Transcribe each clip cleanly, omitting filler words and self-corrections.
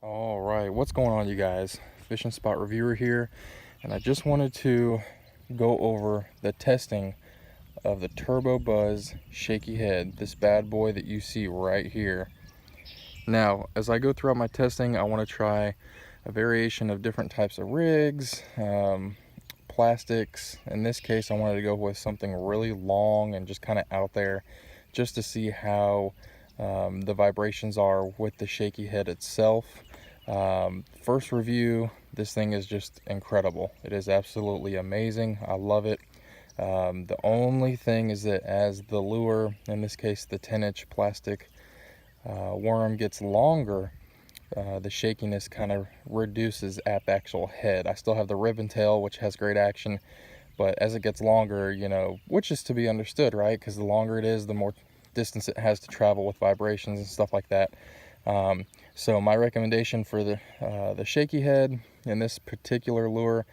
All right, what's going on, you guys? Fishing spot reviewer here, and I just wanted to go over the testing of the Turbo Buzz Shaky Head, this bad boy that you see right here. Now, as I go throughout my testing, I want to try a variation of different types of rigs, plastics. In this case, I wanted to go with something really long and just kind of out there, just to see how the vibrations are with the Shaky Head itself. First review, this thing is just incredible. It is absolutely amazing. I love it. The only thing is that as the lure, in this case the 10-inch plastic worm, gets longer, the shakiness kind of reduces at the actual head. I still have the ribbon tail, which has great action, but as it gets longer, you know, which is to be understood, right? Because the longer it is, the more distance it has to travel with vibrations and stuff like that. So my recommendation for the Shaky Head in this particular lure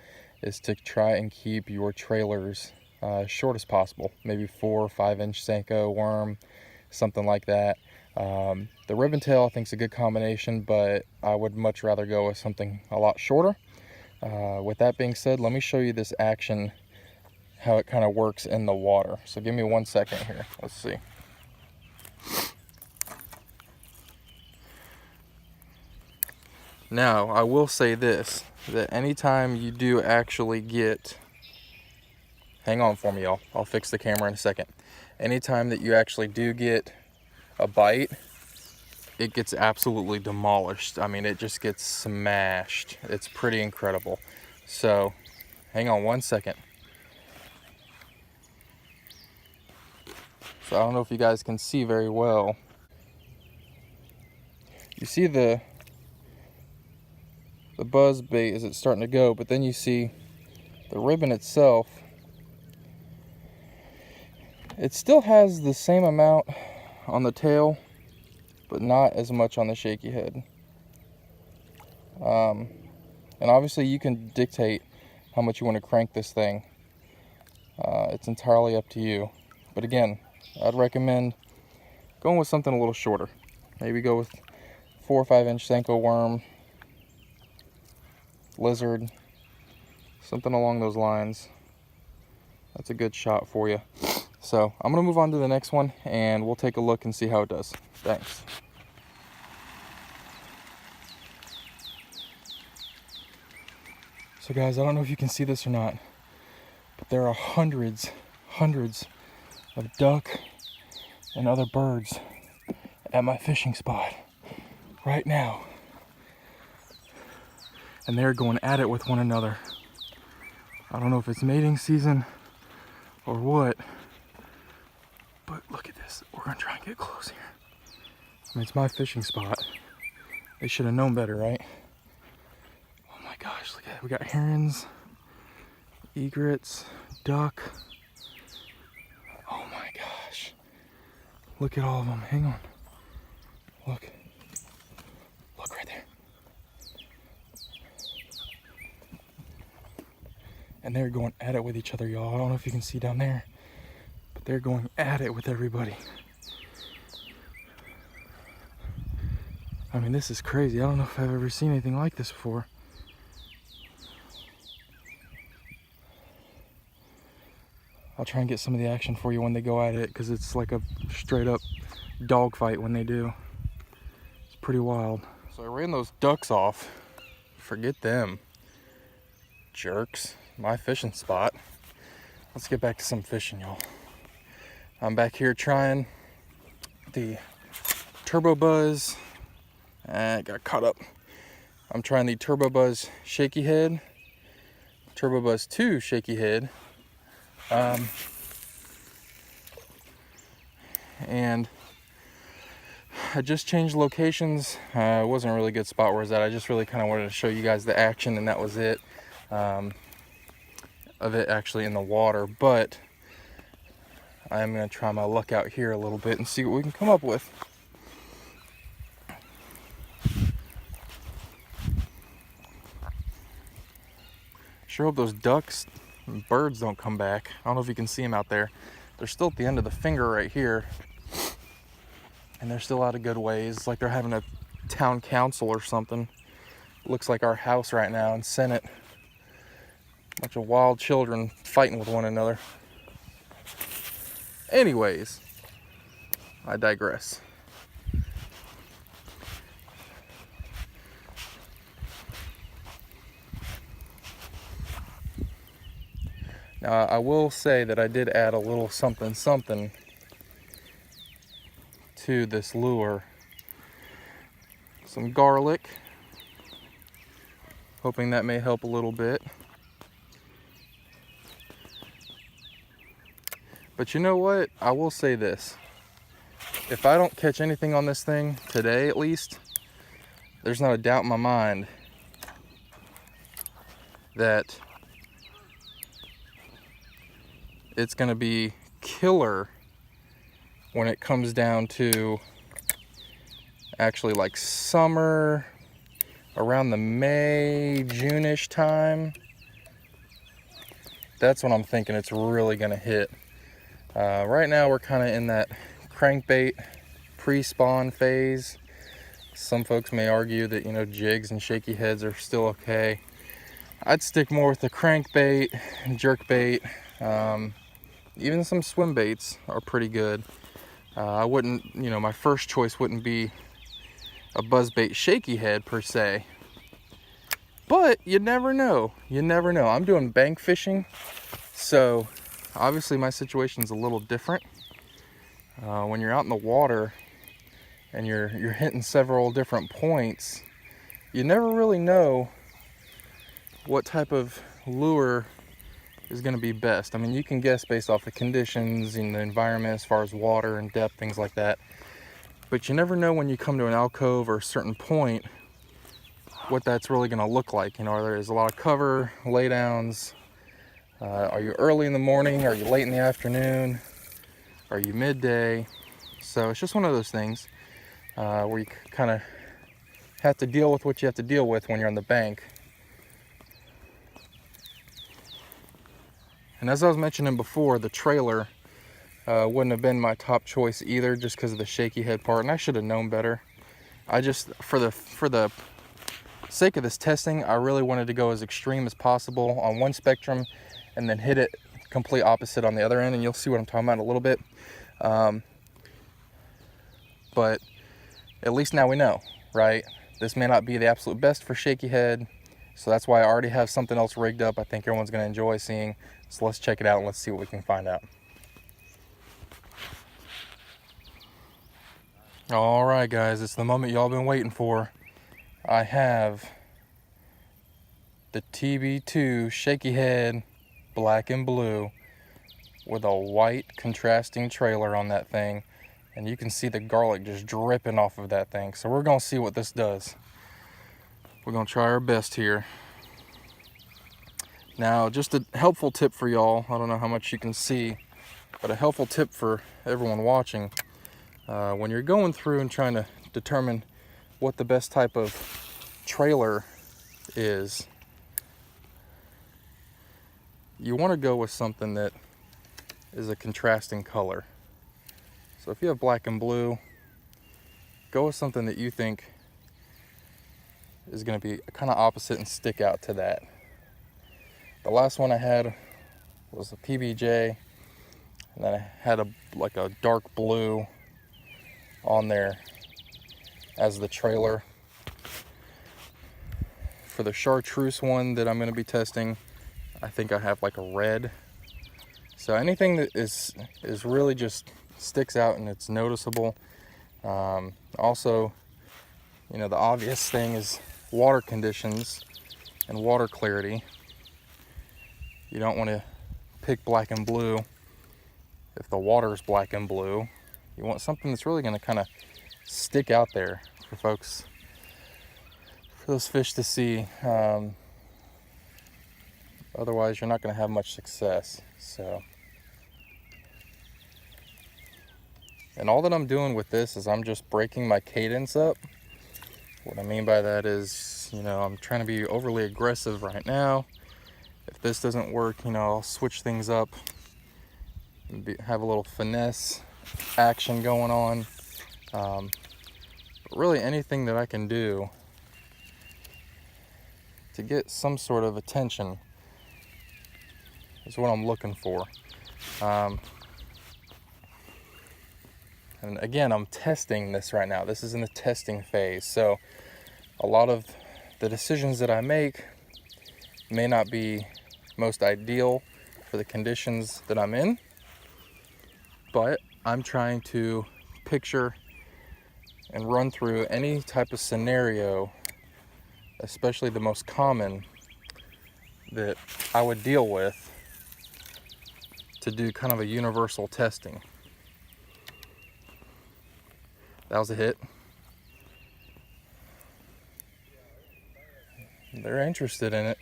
is to try and keep your trailers short as possible. Maybe 4 or 5-inch Senko worm, something like that. The ribbon tail I think is a good combination, but I would much rather go with something a lot shorter. With that being said, let me show you this action, how it kind of works in the water. So give me 1 second here. Let's see. Now, I will say this, that anytime you do actually get, hang on for me, y'all, I'll fix the camera in a second. Anytime that you actually do get a bite, it gets absolutely demolished. I mean, it just gets smashed. It's pretty incredible. So, hang on 1 second. So I don't know if you guys can see very well. You see the buzz bait as it's starting to go, but then you see the ribbon itself. It still has the same amount on the tail, but not as much on the Shaky Head. And obviously you can dictate how much you want to crank this thing. It's entirely up to you. But again, I'd recommend going with something a little shorter. Maybe go with 4 or 5-inch Senko worm, lizard, something along those lines. That's a good shot for you. So I'm gonna move on to the next one and we'll take a look and see how it does. Thanks. So guys, I don't know if you can see this or not, but there are hundreds of duck and other birds at my fishing spot right now. And they're going at it with one another. I don't know if it's mating season or what, but look at this. We're gonna try and get close here. I mean, it's my fishing spot. They should have known better, right? Oh my gosh, look at it. We got herons, egrets, duck. Oh my gosh. Look at all of them. Hang on. Look. Look right there. And they're going at it with each other, y'all. I don't know if you can see down there, but they're going at it with everybody. I mean, this is crazy. I don't know if I've ever seen anything like this before. I'll try and get some of the action for you when they go at it, because it's like a straight up dog fight when they do. It's pretty wild. So I ran those ducks off. Forget them. Jerks. My fishing spot. Let's get back to some fishing, y'all. I'm back here trying the Turbo Buzz. I got caught up. I'm trying the Turbo Buzz Shaky Head, Turbo Buzz 2 Shaky Head. And I just changed locations. It wasn't a really good spot where I was at. I just really kind of wanted to show you guys the action, and that was it. Of it actually in the water, but I am going to try my luck out here a little bit and see what we can come up with. Sure hope those ducks and birds don't come back. I don't know if you can see them out there. They're still at the end of the finger right here, and they're still out a good ways. It's like they're having a town council or something. looks like our house right now in Senate. Bunch of wild children fighting with one another. Anyways, I digress. Now, I will say that I did add a little something to this lure. Some garlic, hoping that may help a little bit. But you know what? I will say this. If I don't catch anything on this thing today, at least, there's not a doubt in my mind that it's going to be killer when it comes down to actually like summer, around the May, June-ish time. That's when I'm thinking it's really going to hit. Right now we're kind of in that crankbait pre-spawn phase. Some folks may argue that, you know, jigs and shaky heads are still okay. I'd stick more with the crankbait, jerkbait, even some swim baits are pretty good. I wouldn't, you know, my first choice wouldn't be a buzzbait shaky head per se, but you never know. You never know. I'm doing bank fishing, so obviously my situation's a little different. When you're out in the water and you're hitting several different points, you never really know what type of lure is going to be best. I mean, you can guess based off the conditions and the environment as far as water and depth, things like that. But you never know when you come to an alcove or a certain point what that's really going to look like. You know, there's a lot of cover, laydowns. Are you early in the morning? Are you late in the afternoon? Are you midday? So it's just one of those things where you kind of have to deal with what you have to deal with when you're on the bank. And as I was mentioning before, the trailer wouldn't have been my top choice either, just because of the shaky head part, and I should have known better. I just, for the sake of this testing, I really wanted to go as extreme as possible on one spectrum and then hit it complete opposite on the other end, and you'll see what I'm talking about in a little bit. But at least now we know, right? This may not be the absolute best for shaky head, so that's why I already have something else rigged up I think everyone's going to enjoy seeing. So let's check it out and let's see what we can find out. All right, guys, it's the moment y'all been waiting for. I have the TB2 Shaky Head black and blue with a white contrasting trailer on that thing, and you can see the garlic just dripping off of that thing. So we're gonna see what this does. We're gonna try our best here. Now, just a helpful tip for y'all, I don't know how much you can see, but a helpful tip for everyone watching, when you're going through and trying to determine what the best type of trailer is, you want to go with something that is a contrasting color. So if you have black and blue, go with something that you think is going to be kind of opposite and stick out to that. The last one I had was a PBJ, and then I had like a dark blue on there as the trailer. For the chartreuse one that I'm going to be testing, I think I have like a red. So anything that is really just sticks out and it's noticeable. Also, you know, the obvious thing is water conditions and water clarity. You don't want to pick black and blue if the water is black and blue. You want something that's really going to kind of stick out there for folks, for those fish to see. Otherwise, you're not going to have much success. So, and all that I'm doing with this is I'm just breaking my cadence up. What I mean by that is, you know, I'm trying to be overly aggressive right now. If this doesn't work, you know, I'll switch things up and have a little finesse action going on. But really anything that I can do to get some sort of attention is what I'm looking for. And again, I'm testing this right now. This is in the testing phase. So a lot of the decisions that I make may not be most ideal for the conditions that I'm in, but I'm trying to picture and run through any type of scenario, especially the most common, that I would deal with, to do kind of a universal testing. That was a hit. They're interested in it.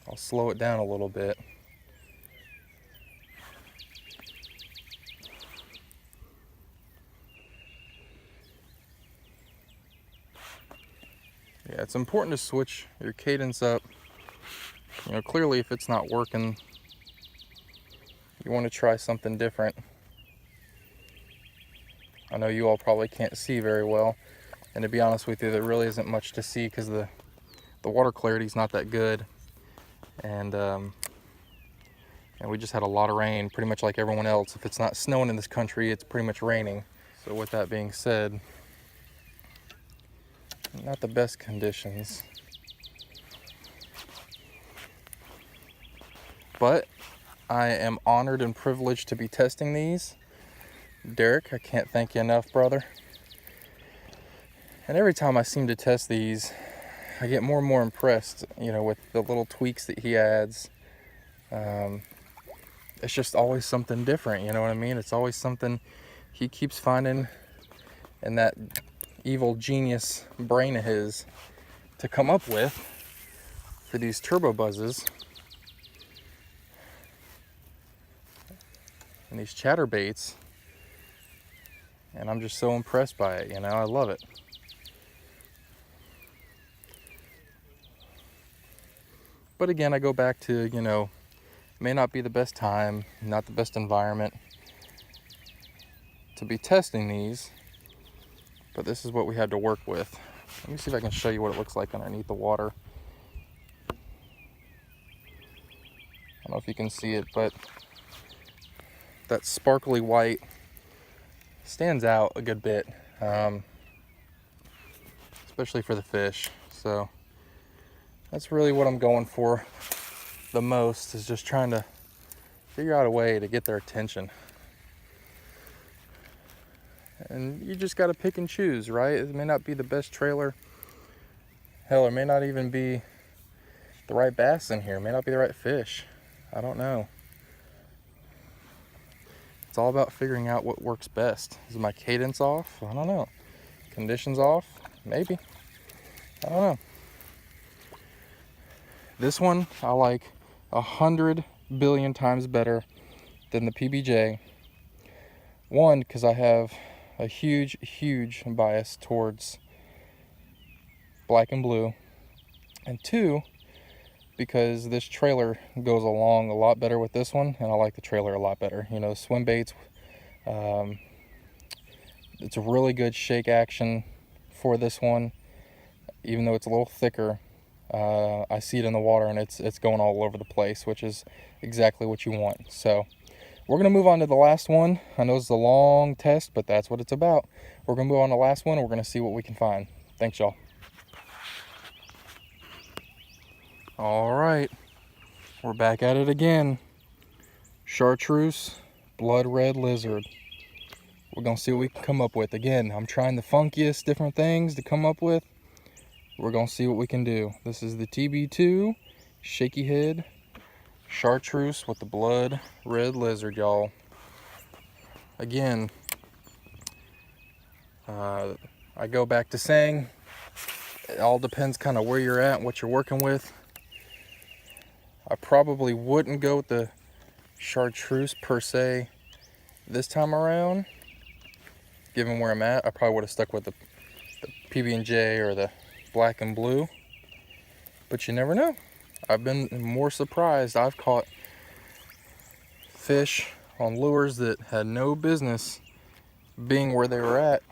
I'll slow it down a little bit. Yeah, it's important to switch your cadence up. You know, clearly if it's not working, you want to try something different. I know you all probably can't see very well, and to be honest with you, there really isn't much to see because the water clarity is not that good, and we just had a lot of rain, pretty much like everyone else. If it's not snowing in this country, it's pretty much raining. So with that being said, not the best conditions, but I am honored and privileged to be testing these. Derek, I can't thank you enough, brother. And every time I seem to test these, I get more and more impressed, you know, with the little tweaks that he adds. It's just always something different, you know what I mean? It's always something he keeps finding in that evil genius brain of his to come up with for these turbo buzzes and these chatterbaits. And I'm just so impressed by it, you know, I love it. But again, I go back to, you know, may not be the best time, not the best environment to be testing these, but this is what we had to work with. Let me see if I can show you what it looks like underneath the water. I don't know if you can see it, but that sparkly white stands out a good bit, especially for the fish. So that's really what I'm going for the most, is just trying to figure out a way to get their attention. And you just got to pick and choose, right? It may not be the best trailer. Hell, it may not even be the right bass in here. It may not be the right fish. I don't know. It's all about figuring out what works best. Is my cadence off? I don't know. Conditions off? Maybe. I don't know. This one I like 100 billion times better than the PBJ. One, because I have a huge bias towards black and blue. And two, because this trailer goes along a lot better with this one, and I like the trailer a lot better. You know, swim baits, it's a really good shake action for this one, even though it's a little thicker. I see it in the water and it's going all over the place, which is exactly what you want. So we're gonna move on to the last one. I know it's a long test, but that's what it's about. We're gonna move on to the last one and we're gonna see what we can find. Thanks, y'all. All right, we're back at it again. Chartreuse blood red lizard. We're gonna see what we can come up with. Again, I'm trying the funkiest different things to come up with. We're gonna see what we can do. This is the TB2 Shaky Head Chartreuse with the blood red lizard, y'all. Again, I go back to saying it all depends kind of where you're at and what you're working with. I probably wouldn't go with the chartreuse per se this time around, given where I'm at. I probably would have stuck with the PB&J or the black and blue, but you never know. I've been more surprised. I've caught fish on lures that had no business being where they were at,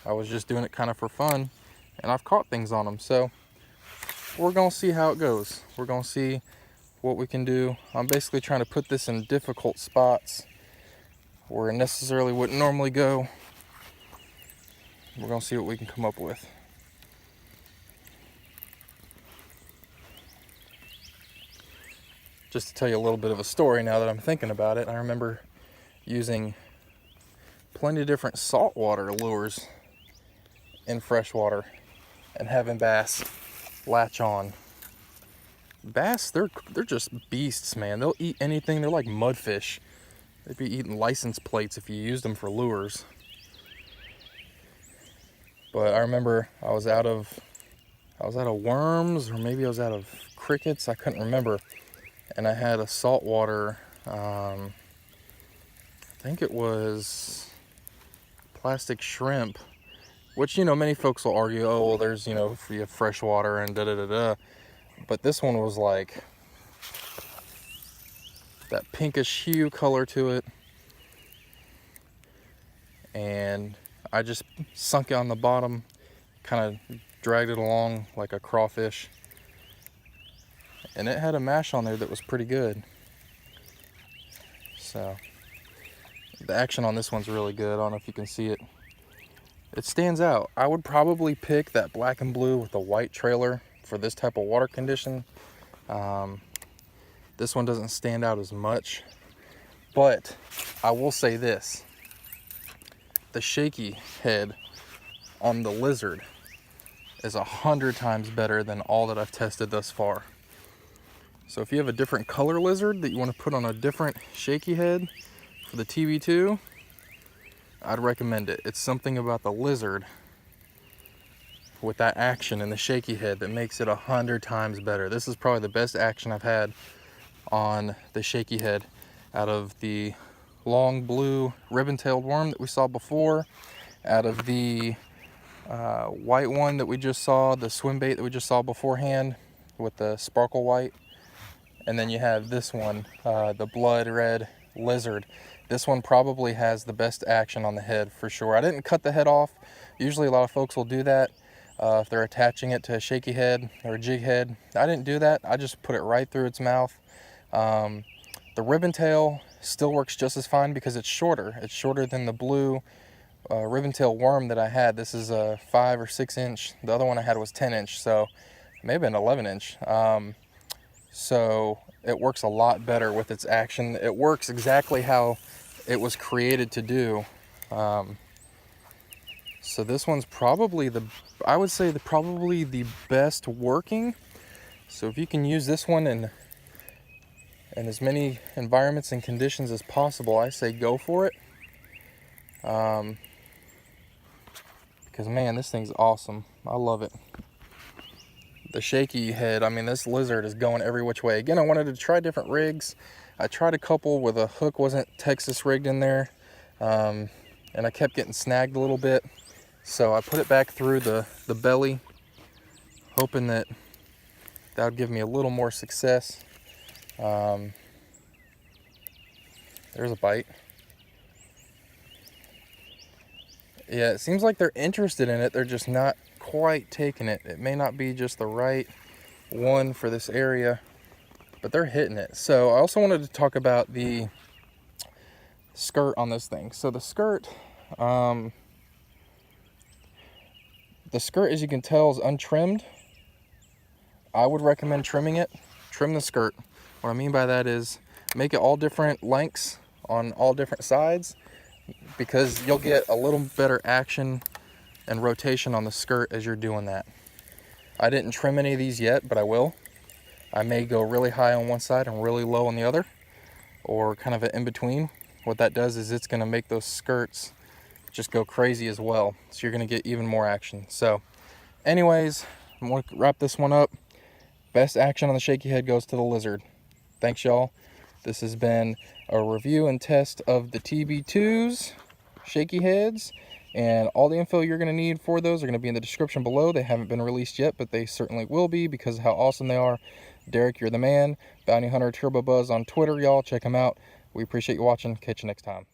I was just doing it kind of for fun, and I've caught things on them. So we're gonna see how it goes. We're gonna see what we can do. I'm basically trying to put this in difficult spots where it necessarily wouldn't normally go. We're gonna see what we can come up with. Just to tell you a little bit of a story now that I'm thinking about it, I remember using plenty of different saltwater lures in freshwater and having bass latch on. Bass, they're just beasts, man. They'll eat anything. They're like mudfish. They'd be eating license plates if you used them for lures. But I remember I was out of worms, or maybe I was out of crickets. I couldn't remember. And I had a saltwater, I think it was plastic shrimp, which, you know, many folks will argue, oh, well, there's, you know, you have freshwater and da-da-da-da. But this one was like that pinkish hue color to it. And I just sunk it on the bottom, kind of dragged it along like a crawfish. And it had a mash on there that was pretty good. So the action on this one's really good. I don't know if you can see it. It stands out. I would probably pick that black and blue with the white trailer for this type of water condition. This one doesn't stand out as much, but I will say this: the Shaky Head on the lizard is 100 times better than all that I've tested thus far. So if you have a different color lizard that you want to put on a different Shaky Head for the TB2, I'd recommend it. It's something about the lizard with that action in the Shaky Head that makes it 100 times better. This is probably the best action I've had on the Shaky Head out of the long blue ribbon-tailed worm that we saw before, out of the white one that we just saw, the swim bait that we just saw beforehand with the sparkle white. And then you have this one, the blood red lizard. This one probably has the best action on the head for sure. I didn't cut the head off. Usually a lot of folks will do that if they're attaching it to a Shaky Head or a jig head. I didn't do that. I just put it right through its mouth. The ribbon tail still works just as fine because it's shorter. It's shorter than the blue ribbon tail worm that I had. This is a 5 or 6 inch. The other one I had was 10 inch, so maybe an 11 inch. So it works a lot better with its action. It works exactly how it was created to do. So this one's probably I would say probably the best working. So if you can use this one in as many environments and conditions as possible, I say go for it. Because man, this thing's awesome. I love it. The Shaky Head, I mean, this lizard is going every which way. Again, I wanted to try different rigs. I tried a couple where the hook wasn't Texas rigged in there, and I kept getting snagged a little bit. So I put it back through the belly, hoping that would give me a little more success. There's a bite. Yeah, it seems like they're interested in it. They're just not quite taking it. It may not be just the right one for this area, but they're hitting it. So I also wanted to talk about the skirt on this thing. So the skirt, as you can tell, is untrimmed. I would recommend trimming it. Trim the skirt. What I mean by that is make it all different lengths on all different sides, because you'll get a little better action and rotation on the skirt as you're doing that. I didn't trim any of these yet, but I will. I may go really high on one side and really low on the other, or kind of an in-between. What that does is it's going to make those skirts just go crazy as well, so you're going to get even more action. So anyways, I'm going to wrap this one up. Best action on the Shaky Head goes to the lizard. Thanks, y'all. This has been a review and test of the TB2s, Shaky Heads, and all the info you're going to need for those are going to be in the description below. They haven't been released yet, but they certainly will be because of how awesome they are. Derek, you're the man. Bounty Hunter Turbo Buzz on Twitter, y'all. Check him out. We appreciate you watching. Catch you next time.